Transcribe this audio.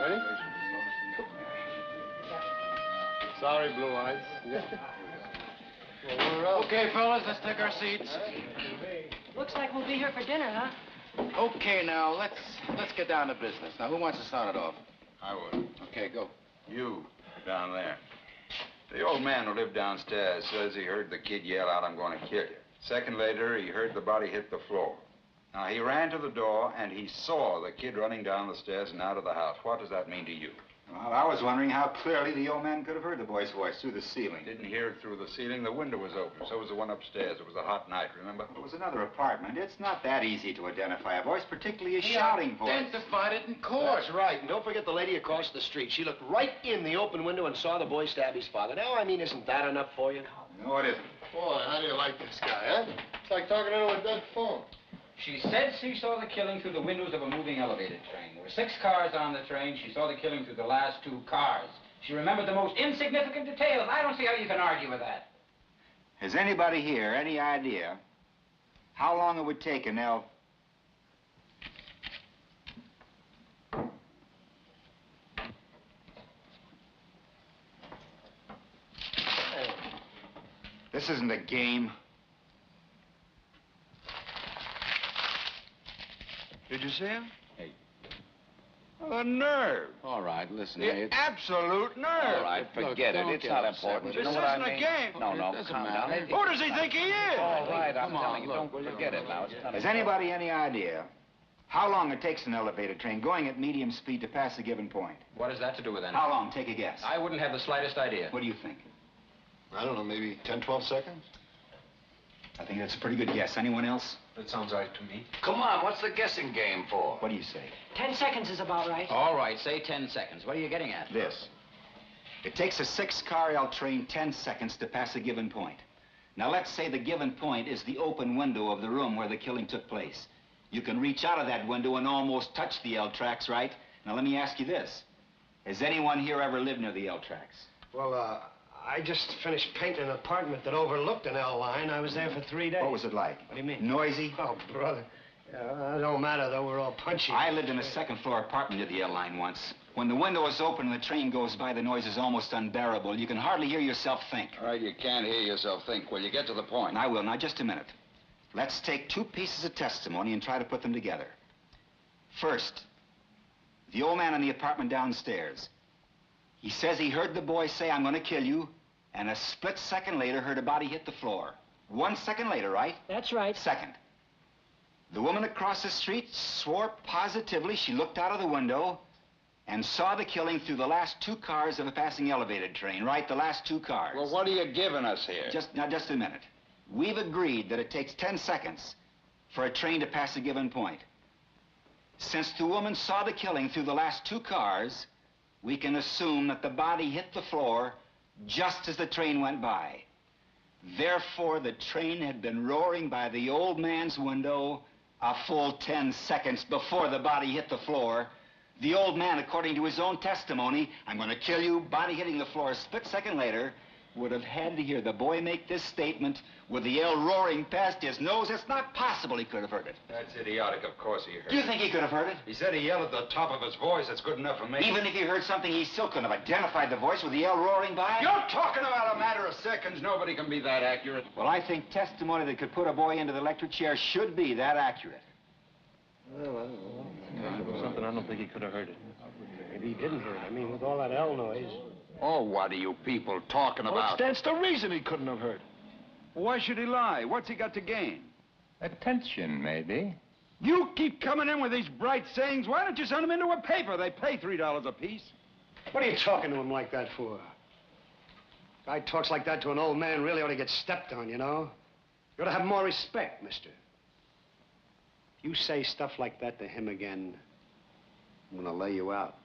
Ready? Sorry, Blue Eyes. Yeah. Well, we're up. Okay, fellas, let's take our seats. Looks like we'll be here for dinner, huh? Okay, now, let's get down to business. Now, who wants to start it off? I would. Okay, go. You, down there. The old man who lived downstairs says he heard the kid yell out, "I'm going to kill you." Second later, he heard the body hit the floor. Now, he ran to the door, and he saw the kid running down the stairs and out of the house. What does that mean to you? Well, I was wondering how clearly the old man could have heard the boy's voice through the ceiling. Didn't hear it through the ceiling. The window was open. So was the one upstairs. It was a hot night, remember? It was another apartment. It's not that easy to identify a voice, particularly a shouting voice. Identified it in court. That's right. And don't forget the lady across the street. She looked right in the open window and saw the boy stab his father. Now, I mean, isn't that enough for you? No, it isn't. Boy, how do you like this guy, huh? It's like talking into a dead phone. She said she saw the killing through the windows of a moving elevated train. There were 6 cars on the train. She saw the killing through the last 2 cars. She remembered the most insignificant details. I don't see how you can argue with that. Has anybody here any idea how long it would take an This isn't a game. Did you see him? Hey. Oh, the nerve. All right, listen, The hey, absolute nerve. all right, forget it. It's not important. You This know what I isn't a mean? game. No, It doesn't calm matter. down. Who does he think he is? All right, I'm Come on, telling you, look. don't forget it now. It's not Has important. anybody any idea how long it takes an elevator train going at medium speed to pass a given point? What has that to do with anything? How long? Take a guess. I wouldn't have the slightest idea. What do you think? I don't know, maybe 10, 12 seconds? I think that's a pretty good guess. Anyone else? That sounds right to me. Come on, what's the guessing game for? What do you say? 10 seconds is about right. All right, say 10 seconds. What are you getting at? This. It takes a 6-car L train 10 seconds to pass a given point. Now, let's say the given point is the open window of the room where the killing took place. You can reach out of that window and almost touch the L tracks, right? Now, let me ask you this. Has anyone here ever lived near the L tracks? Well, I just finished painting an apartment that overlooked an L line. I was there for 3 days. What was it like? What do you mean? Noisy? Oh, brother. It don't matter, though. We're all punchy. I lived in a second-floor apartment near the L line once. When the window is open and the train goes by, the noise is almost unbearable. You can hardly hear yourself think. All right, you can't hear yourself think. Well, you get to the point. And I will. Now, just a minute. Let's take 2 pieces of testimony and try to put them together. First, the old man in the apartment downstairs. He says he heard the boy say, "I'm going to kill you," and a split second later heard a body hit the floor. 1 second later, right? That's right. Second, the woman across the street swore positively she looked out of the window and saw the killing through the last 2 cars of a passing elevated train, right? The last 2 cars. Well, what are you giving us here? Just a minute. We've agreed that it takes 10 seconds for a train to pass a given point. Since the woman saw the killing through the last 2 cars, we can assume that the body hit the floor just as the train went by. Therefore, the train had been roaring by the old man's window a full 10 seconds before the body hit the floor. The old man, according to his own testimony, "I'm going to kill you," body hitting the floor a split second later, would have had to hear the boy make this statement with the L roaring past his nose. It's not possible he could have heard it. That's idiotic. Of course he heard Do you it. think he could have heard it? He said he yelled at the top of his voice. That's good enough for me. Even if he heard something, he still couldn't have identified the voice with the L roaring by? You're talking about a matter of seconds. Nobody can be that accurate. Well, I think testimony that could put a boy into the electric chair should be that accurate. Well, something I don't think he could have heard it. Maybe he didn't hear it. I mean, with all that L noise. Oh, what are you people talking about? That's the reason he couldn't have heard it. Why should he lie? What's he got to gain? Attention, maybe. You keep coming in with these bright sayings. Why don't you send them into a paper? They pay $3 apiece. What are you talking to him like that for? Guy talks like that to an old man really ought to get stepped on, you know? You ought to have more respect, mister. If you say stuff like that to him again, I'm gonna lay you out.